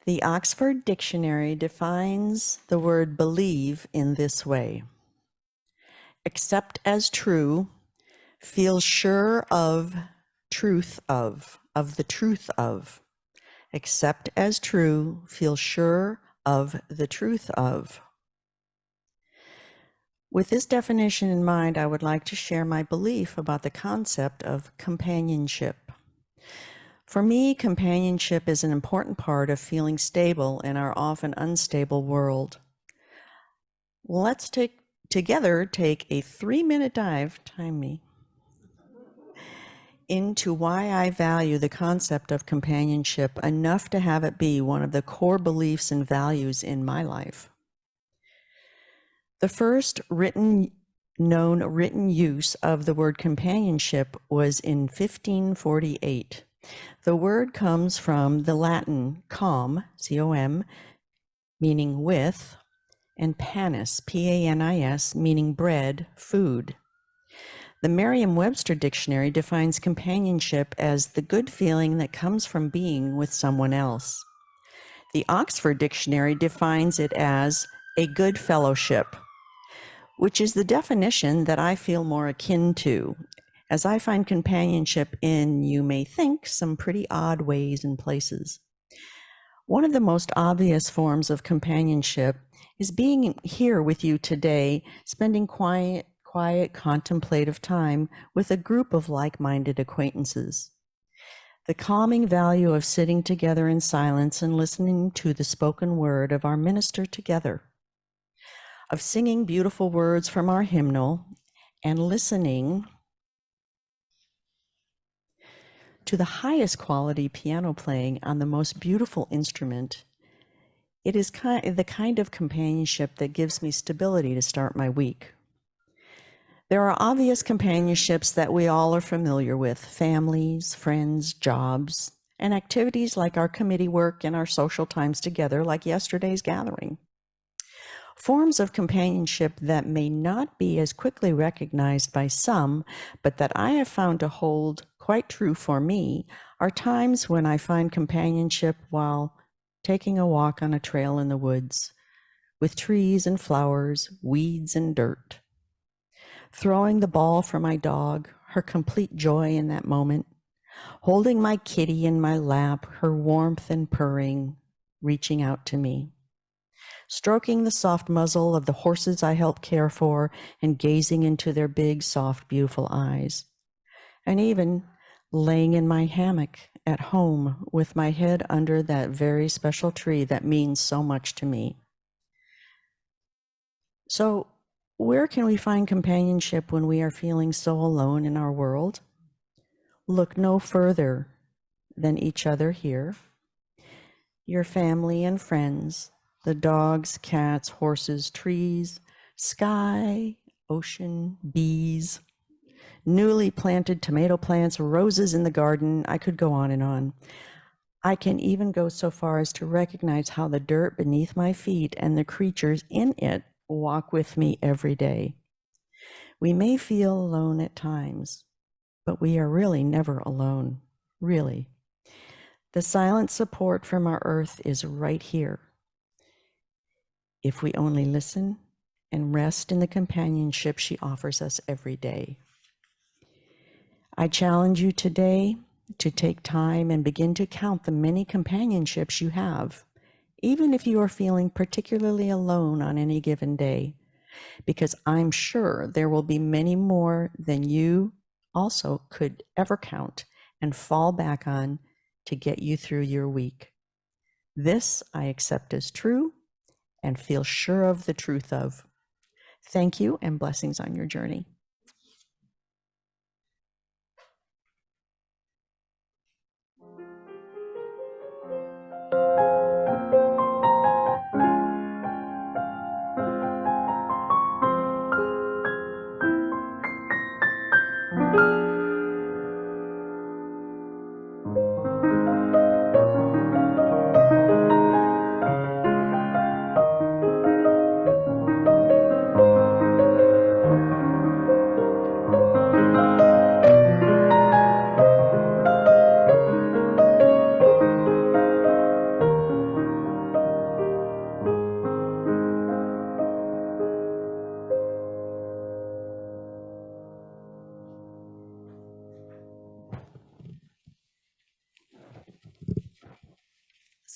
The Oxford Dictionary defines the word believe in this way: accept as true, feel sure of the truth of. Accept as true, feel sure of the truth of. With this definition in mind, I would like to share my belief about the concept of companionship. For me, companionship is an important part of feeling stable in our often unstable world. Let's together take a 3-minute dive, time me, into why I value the concept of companionship enough to have it be one of the core beliefs and values in my life. The first known written use of the word companionship was in 1548. The word comes from the Latin com, C-O-M, meaning with, and panis, P-A-N-I-S, meaning bread, food. The Merriam-Webster dictionary defines companionship as the good feeling that comes from being with someone else. The Oxford Dictionary defines it as a good fellowship, which is the definition that I feel more akin to, as I find companionship in, you may think, some pretty odd ways and places. One of the most obvious forms of companionship is being here with you today, spending quiet, contemplative time with a group of like-minded acquaintances. The calming value of sitting together in silence and listening to the spoken word of our minister together, of singing beautiful words from our hymnal and listening to the highest quality piano playing on the most beautiful instrument. It is the kind of companionship that gives me stability to start my week. There are obvious companionships that we all are familiar with: families, friends, jobs, and activities like our committee work and our social times together, like yesterday's gathering. Forms of companionship that may not be as quickly recognized by some, but that I have found to hold quite true for me, are times when I find companionship while taking a walk on a trail in the woods, with trees and flowers, weeds and dirt. Throwing the ball for my dog, her complete joy in that moment. Holding my kitty in my lap, her warmth and purring, reaching out to me. Stroking the soft muzzle of the horses I help care for and gazing into their big, soft, beautiful eyes. And even laying in my hammock at home with my head under that very special tree that means so much to me. So, where can we find companionship when we are feeling so alone in our world? Look no further than each other here, your family and friends, the dogs, cats, horses, trees, sky, ocean, bees, newly planted tomato plants, roses in the garden. I could go on and on. I can even go so far as to recognize how the dirt beneath my feet and the creatures in it walk with me every day. We may feel alone at times, but we are really never alone, really. The silent support from our earth is right here, if we only listen and rest in the companionship she offers us every day. I challenge you today to take time and begin to count the many companionships you have, even if you are feeling particularly alone on any given day, because I'm sure there will be many more than you also could ever count and fall back on to get you through your week. This I accept as true and feel sure of the truth of. Thank you and blessings on your journey.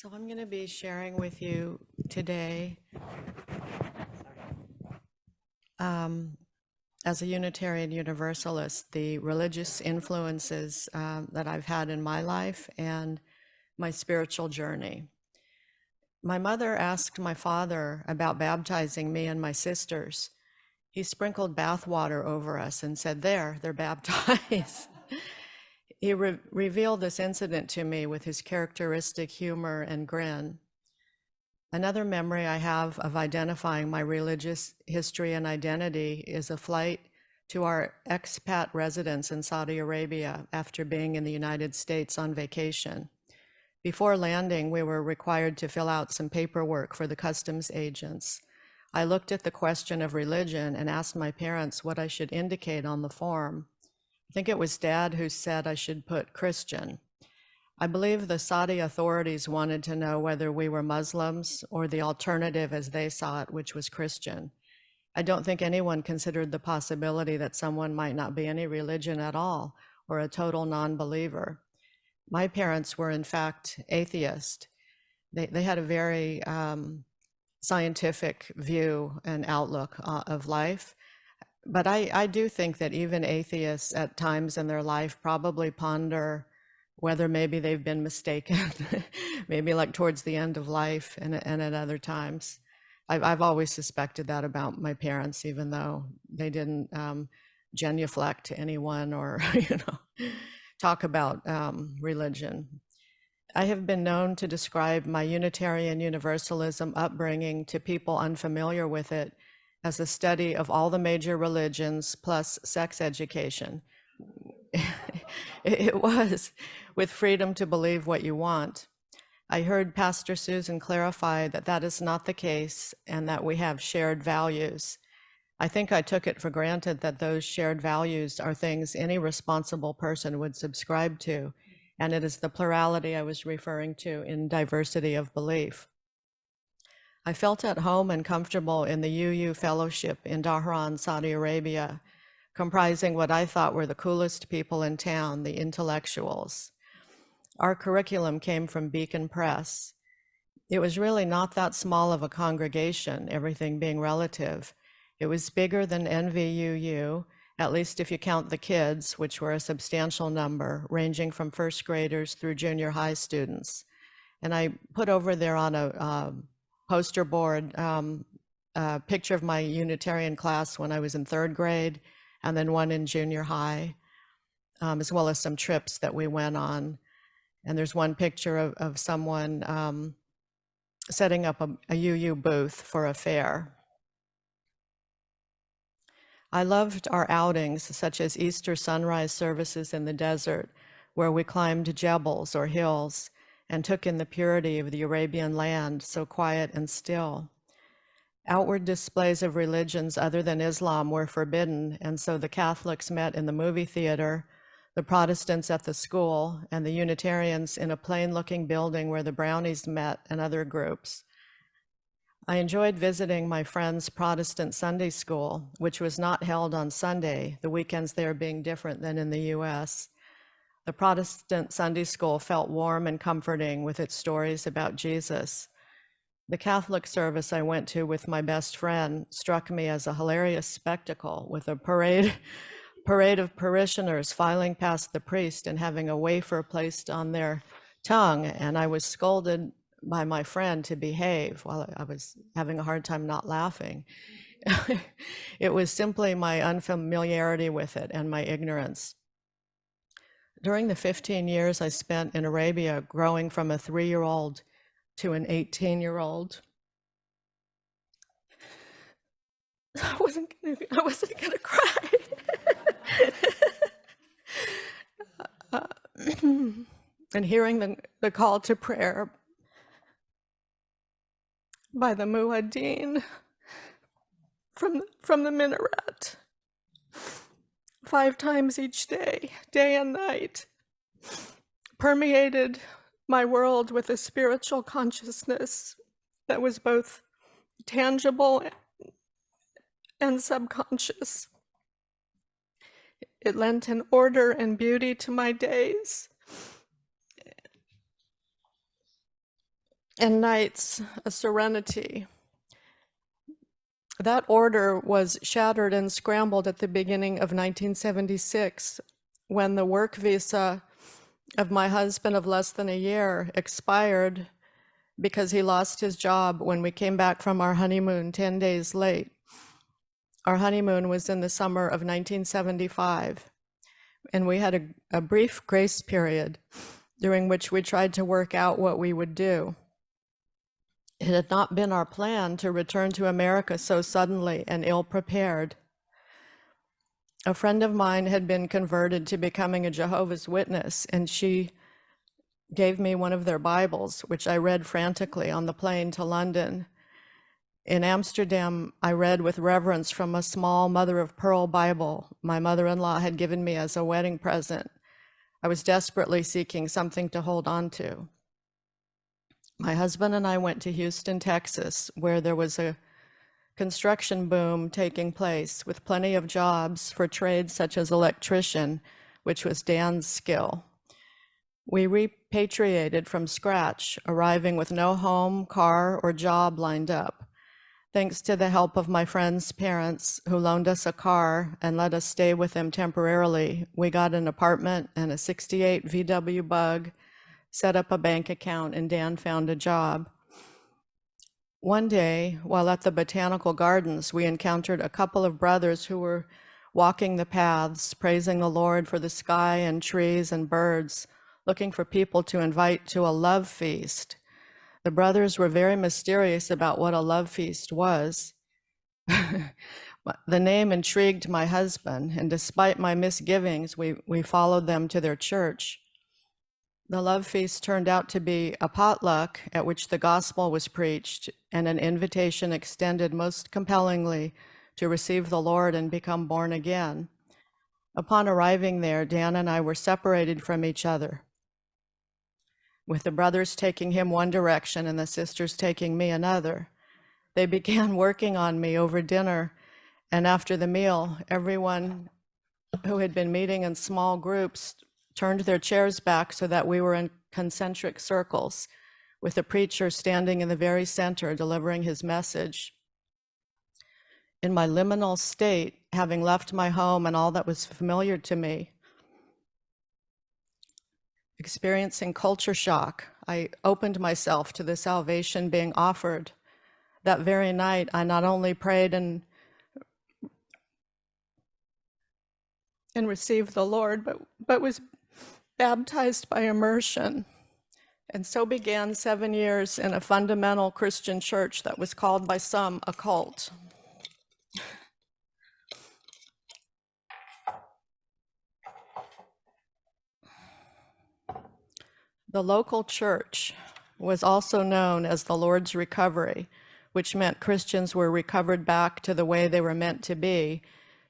So I'm going to be sharing with you today, as a Unitarian Universalist, the religious influences that I've had in my life and my spiritual journey. My mother asked my father about baptizing me and my sisters. He sprinkled bath water over us and said, "There, they're baptized." He revealed this incident to me with his characteristic humor and grin. Another memory I have of identifying my religious history and identity is a flight to our expat residence in Saudi Arabia after being in the United States on vacation. Before landing, we were required to fill out some paperwork for the customs agents. I looked at the question of religion and asked my parents what I should indicate on the form. I think it was Dad who said I should put Christian. I believe the Saudi authorities wanted to know whether we were Muslims or the alternative as they saw it, which was Christian. I don't think anyone considered the possibility that someone might not be any religion at all or a total non-believer. My parents were in fact atheist. They had a very scientific view and outlook of life. But I do think that even atheists at times in their life probably ponder whether maybe they've been mistaken, maybe like towards the end of life and at other times. I've always suspected that about my parents, even though they didn't genuflect to anyone or talk about religion. I have been known to describe my Unitarian Universalism upbringing to people unfamiliar with it as a study of all the major religions plus sex education. It was, with freedom to believe what you want. I heard Pastor Susan clarify that that is not the case and that we have shared values. I think I took it for granted that those shared values are things any responsible person would subscribe to, and it is the plurality I was referring to in diversity of belief. I felt at home and comfortable in the UU Fellowship in Dhahran, Saudi Arabia, comprising what I thought were the coolest people in town, the intellectuals. Our curriculum came from Beacon Press. It was really not that small of a congregation, everything being relative. It was bigger than NVUU, at least if you count the kids, which were a substantial number, ranging from first graders through junior high students. And I put over there on a poster board a picture of my Unitarian class when I was in third grade, and then one in junior high, as well as some trips that we went on. And there's one picture of someone setting up a UU booth for a fair. I loved our outings, such as Easter sunrise services in the desert, where we climbed jebels or hills and took in the purity of the Arabian land, so quiet and still. Outward displays of religions other than Islam were forbidden, and so the Catholics met in the movie theater, the Protestants at the school, and the Unitarians in a plain-looking building where the Brownies met and other groups. I enjoyed visiting my friend's Protestant Sunday school, which was not held on Sunday, the weekends there being different than in the US. The Protestant Sunday school felt warm and comforting with its stories about Jesus. The Catholic service I went to with my best friend struck me as a hilarious spectacle, with a parade of parishioners filing past the priest and having a wafer placed on their tongue, and I was scolded by my friend to behave while I was having a hard time not laughing. It was simply my unfamiliarity with it and my ignorance. During the 15 years I spent in Arabia, growing from a 3-year-old to an 18-year-old, I wasn't gonna cry. And hearing the call to prayer by the muezzin from the minaret 5 times each day, day and night, permeated my world with a spiritual consciousness that was both tangible and subconscious. It lent an order and beauty to my days. and nights a serenity. That order was shattered and scrambled at the beginning of 1976 when the work visa of my husband of less than a year expired because he lost his job when we came back from our honeymoon 10 days late. Our honeymoon was in the summer of 1975, and we had a brief grace period during which we tried to work out what we would do. It had not been our plan to return to America so suddenly and ill-prepared. A friend of mine had been converted to becoming a Jehovah's Witness, and she gave me one of their Bibles, which I read frantically on the plane to London. In Amsterdam, I read with reverence from a small mother-of-pearl Bible my mother-in-law had given me as a wedding present. I was desperately seeking something to hold on to. My husband and I went to Houston, Texas, where there was a construction boom taking place with plenty of jobs for trades such as electrician, which was Dan's skill. We repatriated from scratch, arriving with no home, car, or job lined up. Thanks to the help of my friend's parents, who loaned us a car and let us stay with them temporarily, we got an apartment and a '68 VW Bug, set up a bank account, and Dan found a job. One day, while at the botanical gardens, we encountered a couple of brothers who were walking the paths, praising the Lord for the sky and trees and birds, looking for people to invite to a love feast. The brothers were very mysterious about what a love feast was. The name intrigued my husband, and despite my misgivings, we followed them to their church. The love feast turned out to be a potluck at which the gospel was preached and an invitation extended most compellingly to receive the Lord and become born again. Upon arriving there, Dan and I were separated from each other, with the brothers taking him one direction and the sisters taking me another. They began working on me over dinner, and after the meal, everyone who had been meeting in small groups turned their chairs back so that we were in concentric circles, with the preacher standing in the very center delivering his message. In my liminal state, having left my home and all that was familiar to me, experiencing culture shock, I opened myself to the salvation being offered. That very night, I not only prayed and received the Lord, but was baptized by immersion. And so began 7 years in a fundamental Christian church that was called by some a cult. The local church was also known as the Lord's Recovery, which meant Christians were recovered back to the way they were meant to be,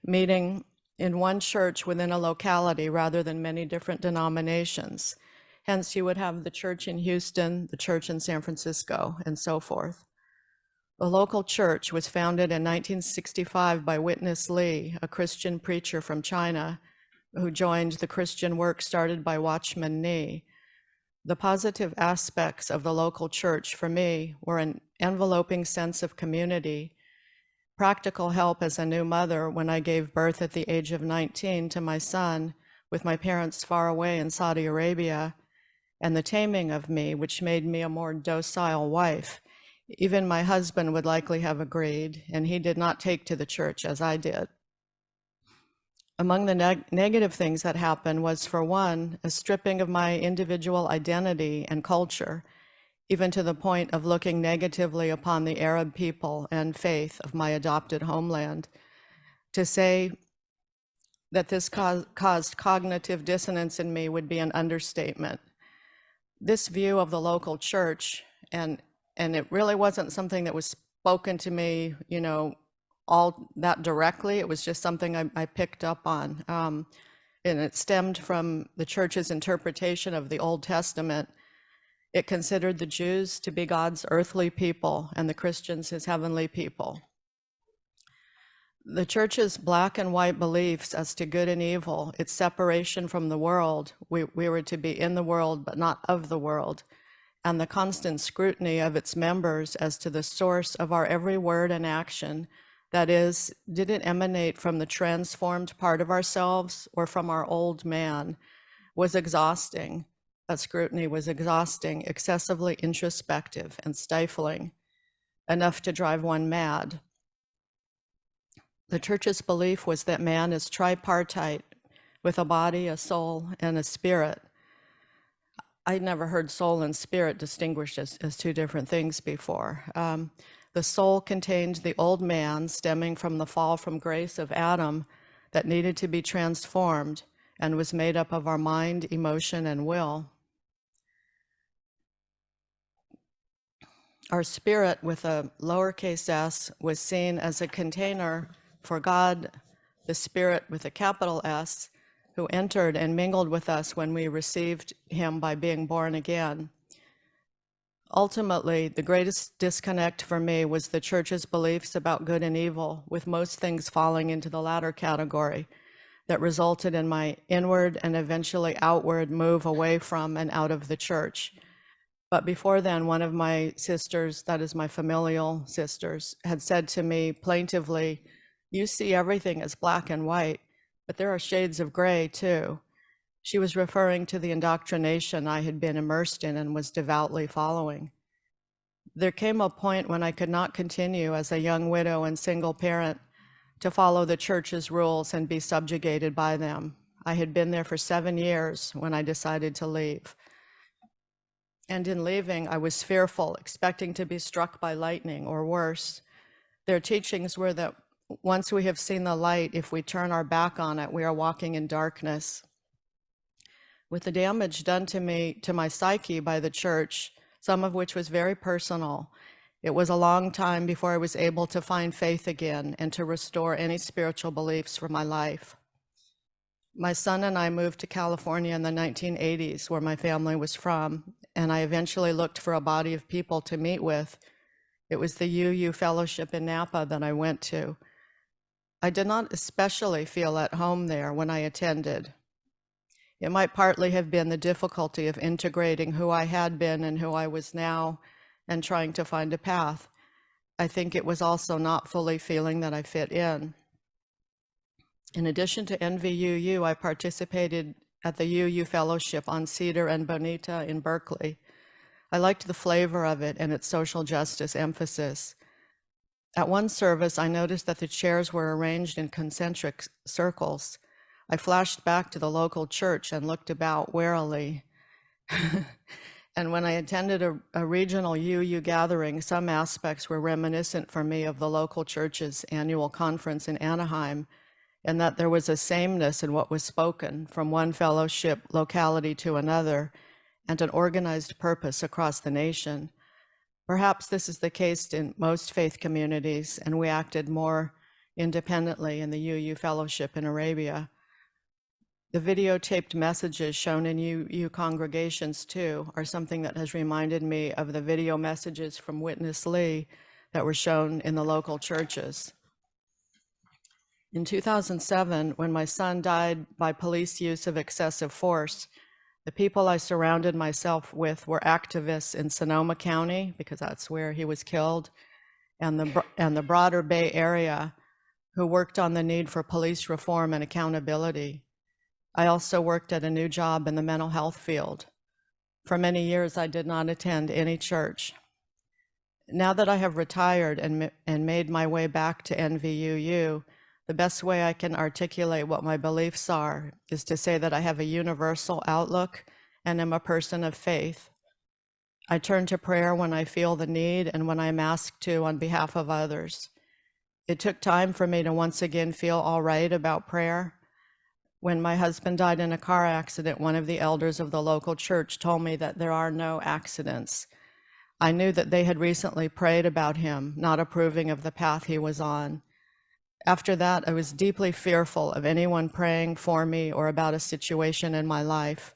meeting in one church within a locality rather than many different denominations. Hence, you would have the church in Houston, the church in San Francisco, and so forth. The local church was founded in 1965 by Witness Lee, a Christian preacher from China, who joined the Christian work started by Watchman Nee. The positive aspects of the local church for me were an enveloping sense of community, practical help as a new mother when I gave birth at the age of 19 to my son, with my parents far away in Saudi Arabia, and the taming of me, which made me a more docile wife. Even my husband would likely have agreed, and he did not take to the church as I did. Among the negative things that happened was, for one, a stripping of my individual identity and culture, even to the point of looking negatively upon the Arab people and faith of my adopted homeland. To say that this caused cognitive dissonance in me would be an understatement. This view of the local church, and it really wasn't something that was spoken to me, all that directly. It was just something I picked up on. And it stemmed from the church's interpretation of the Old Testament. It considered the Jews to be God's earthly people and the Christians his heavenly people. The church's black and white beliefs as to good and evil, its separation from the world, we were to be in the world but not of the world, and the constant scrutiny of its members as to the source of our every word and action, that is, did it emanate from the transformed part of ourselves or from our old man, was exhausting. That scrutiny was exhausting, excessively introspective and stifling, enough to drive one mad. The church's belief was that man is tripartite, with a body, a soul, and a spirit. I'd never heard soul and spirit distinguished as two different things before. The soul contained the old man stemming from the fall from grace of Adam that needed to be transformed and was made up of our mind, emotion, and will. Our spirit, with a lowercase s, was seen as a container for God, the Spirit with a capital S, who entered and mingled with us when we received him by being born again. Ultimately, the greatest disconnect for me was the church's beliefs about good and evil, with most things falling into the latter category, that resulted in my inward and eventually outward move away from and out of the church. But before then, one of my sisters, that is my familial sisters, had said to me plaintively, "You see everything as black and white, but there are shades of gray too." She was referring to the indoctrination I had been immersed in and was devoutly following. There came a point when I could not continue as a young widow and single parent to follow the church's rules and be subjugated by them. I had been there for 7 years when I decided to leave. And in leaving, I was fearful, expecting to be struck by lightning or worse. Their teachings were that once we have seen the light, if we turn our back on it, we are walking in darkness. With the damage done to me, to my psyche by the church, some of which was very personal, it was a long time before I was able to find faith again and to restore any spiritual beliefs for my life. My son and I moved to California in the 1980s, where my family was from, and I eventually looked for a body of people to meet with. It was the UU Fellowship in Napa that I went to. I did not especially feel at home there when I attended. It might partly have been the difficulty of integrating who I had been and who I was now and trying to find a path. I think it was also not fully feeling that I fit in. In addition to NVUU, I participated at the UU Fellowship on Cedar and Bonita in Berkeley. I liked the flavor of it and its social justice emphasis. At one service, I noticed that the chairs were arranged in concentric circles. I flashed back to the local church and looked about warily. And when I attended a regional UU gathering, some aspects were reminiscent for me of the local church's annual conference in Anaheim, and that there was a sameness in what was spoken from one fellowship locality to another, and an organized purpose across the nation. Perhaps this is the case in most faith communities, and we acted more independently in the UU Fellowship in Arabia. The videotaped messages shown in UU congregations too are something that has reminded me of the video messages from Witness Lee that were shown in the local churches. In 2007, when my son died by police use of excessive force, the people I surrounded myself with were activists in Sonoma County, because that's where he was killed, and the broader Bay Area, who worked on the need for police reform and accountability. I also worked at a new job in the mental health field. For many years, I did not attend any church. Now that I have retired and made my way back to NVUU, the best way I can articulate what my beliefs are is to say that I have a universal outlook and am a person of faith. I turn to prayer when I feel the need and when I'm asked to on behalf of others. It took time for me to once again feel all right about prayer. When my husband died in a car accident, one of the elders of the local church told me that there are no accidents. I knew that they had recently prayed about him, not approving of the path he was on. After that, I was deeply fearful of anyone praying for me or about a situation in my life.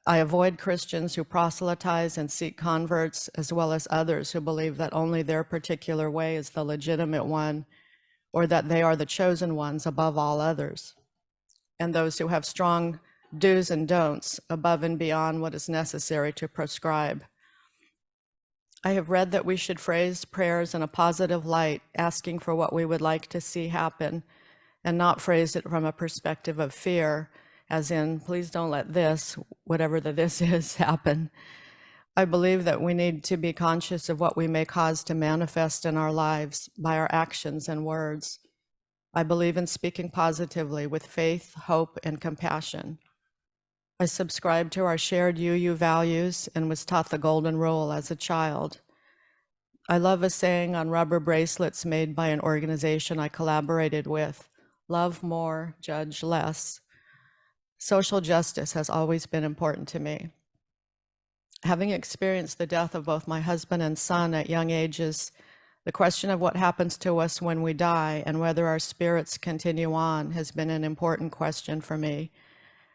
I avoid Christians who proselytize and seek converts, as well as others who believe that only their particular way is the legitimate one, or that they are the chosen ones above all others, and those who have strong do's and don'ts above and beyond what is necessary to prescribe. I have read that we should phrase prayers in a positive light, asking for what we would like to see happen, and not phrase it from a perspective of fear, as in, please don't let this, whatever the this is, happen. I believe that we need to be conscious of what we may cause to manifest in our lives by our actions and words. I believe in speaking positively with faith, hope, and compassion. I subscribe to our shared UU values and was taught the golden rule as a child. I love a saying on rubber bracelets made by an organization I collaborated with: love more, judge less. Social justice has always been important to me. Having experienced the death of both my husband and son at young ages, the question of what happens to us when we die and whether our spirits continue on has been an important question for me.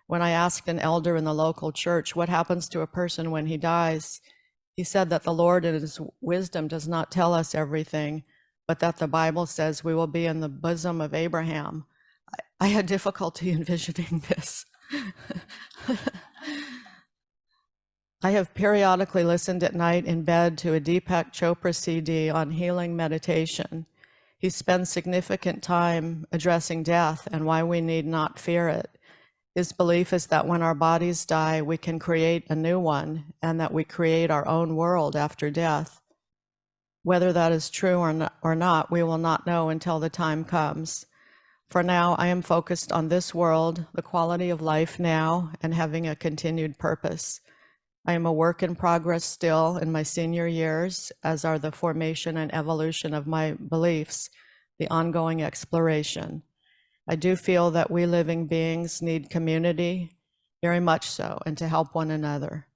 When I asked an elder in the local church what happens to a person when he dies, he said that the Lord in his wisdom does not tell us everything, but that the Bible says we will be in the bosom of Abraham. I had difficulty envisioning this. I have periodically listened at night in bed to a Deepak Chopra CD on healing meditation. He spends significant time addressing death and why we need not fear it. His belief is that when our bodies die, we can create a new one, and that we create our own world after death. Whether that is true or not, we will not know until the time comes. For now, I am focused on this world, the quality of life now, and having a continued purpose. I am a work in progress still in my senior years, as are the formation and evolution of my beliefs, the ongoing exploration. I do feel that we living beings need community, very much so, and to help one another.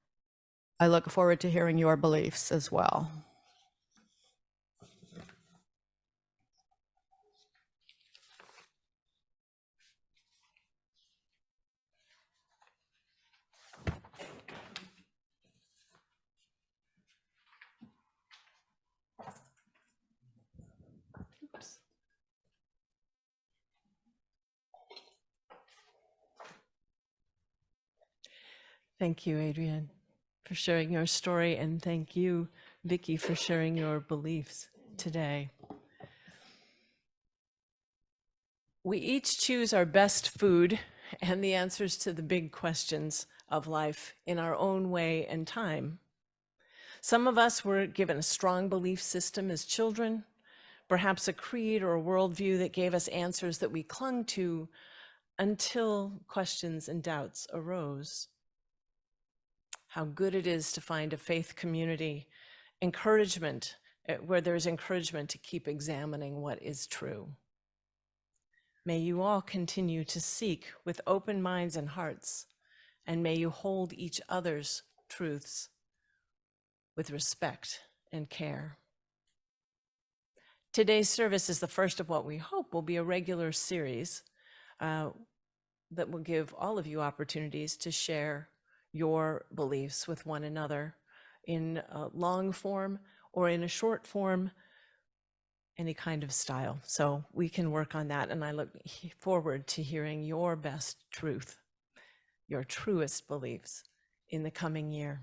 I look forward to hearing your beliefs as well. Thank you, Adrianne, for sharing your story, and thank you, Vicki, for sharing your beliefs today. We each choose our best food and the answers to the big questions of life in our own way and time. Some of us were given a strong belief system as children, perhaps a creed or a worldview that gave us answers that we clung to until questions and doubts arose. How good it is to find a faith community, encouragement, where there's encouragement to keep examining what is true. May you all continue to seek with open minds and hearts, and may you hold each other's truths with respect and care. Today's service is the first of what we hope will be a regular series that will give all of you opportunities to share your beliefs with one another in a long form or in a short form, any kind of style. So we can work on that, and I look forward to hearing your best truth, your truest beliefs in the coming year.